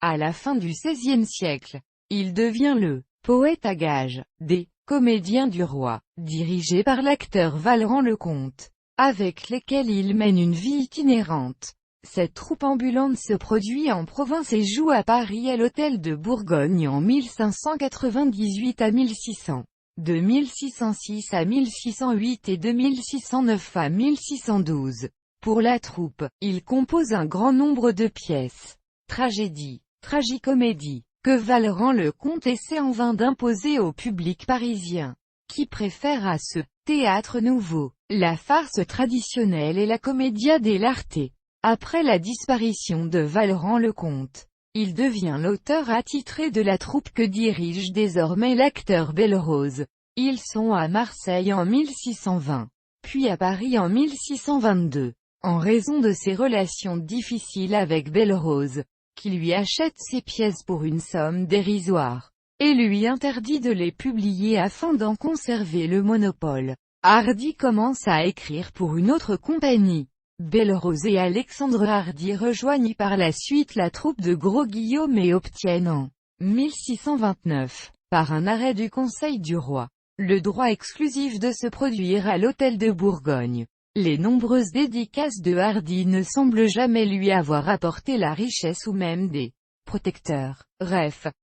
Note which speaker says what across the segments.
Speaker 1: À la fin du XVIe siècle, il devient le poète à gages des comédiens du roi, dirigé par l'acteur Vallerand-le-Comte, avec lesquels il mène une vie itinérante. Cette troupe ambulante se produit en province et joue à Paris à l'Hôtel de Bourgogne en 1598 à 1600, de 1606 à 1608 et de 1609 à 1612. Pour la troupe, il compose un grand nombre de pièces, tragédies, tragicomédies, que Vallerand-le-Comte essaie en vain d'imposer au public parisien, qui préfère à ce théâtre nouveau la farce traditionnelle et la commedia dell'arte. Après la disparition de Vallerand-le-Comte, il devient l'auteur attitré de la troupe que dirige désormais l'acteur Belle-Rose. Ils sont à Marseille en 1620, puis à Paris en 1622, en raison de ses relations difficiles avec Belle-Rose, qui lui achète ses pièces pour une somme dérisoire, et lui interdit de les publier afin d'en conserver le monopole. Hardy commence à écrire pour une autre compagnie. Belle-Rose et Alexandre Hardy rejoignent par la suite la troupe de Gros-Guillaume et obtiennent en 1629, par un arrêt du Conseil du roi, le droit exclusif de se produire à l'Hôtel de Bourgogne. Les nombreuses dédicaces de Hardy ne semblent jamais lui avoir apporté la richesse ou même des protecteurs,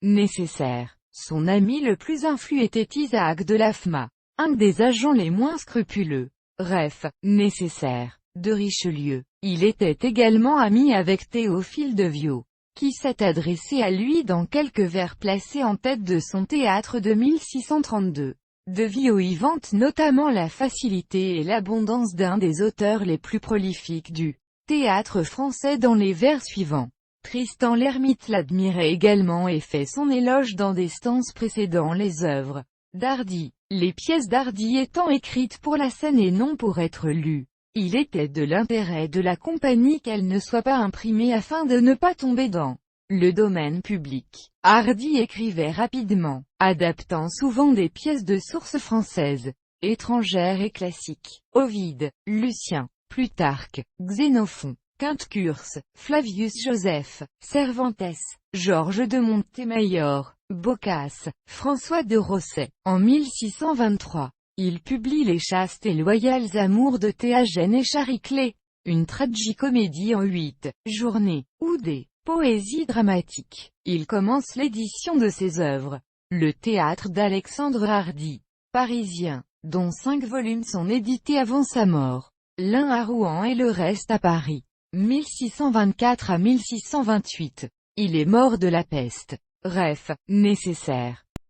Speaker 1: nécessaires. Son ami le plus influent était Isaac de Lafma, un des agents les moins scrupuleux, nécessaires, de Richelieu. Il était également ami avec Théophile de Viau, qui s'est adressé à lui dans quelques vers placés en tête de son théâtre de 1632. De Viau y vante notamment la facilité et l'abondance d'un des auteurs les plus prolifiques du théâtre français dans les vers suivants. Tristan l'Hermite l'admirait également et fait son éloge dans des stances précédant les œuvres d'Hardy, les pièces d'Hardy étant écrites pour la scène et non pour être lues. Il était de l'intérêt de la compagnie qu'elles ne soient pas imprimées afin de ne pas tomber dans le domaine public. Hardy écrivait rapidement, adaptant souvent des pièces de sources françaises, étrangères et classiques. Ovide, Lucien, Plutarque, Xénophon, Quinte Curse, Flavius Joseph, Cervantes, Georges de Montemayor, Boccace, François de Rosset. En 1623, il publie Les chastes et loyales amours de Théagène et Chariclée, une tragicomédie en 8 journées, ou des poésies dramatiques. Il commence l'édition de ses œuvres, le théâtre d'Alexandre Hardy, parisien, dont 5 volumes sont édités avant sa mort, l'un à Rouen et le reste à Paris. 1624 à 1628. Il est mort de la peste. Nécessaire.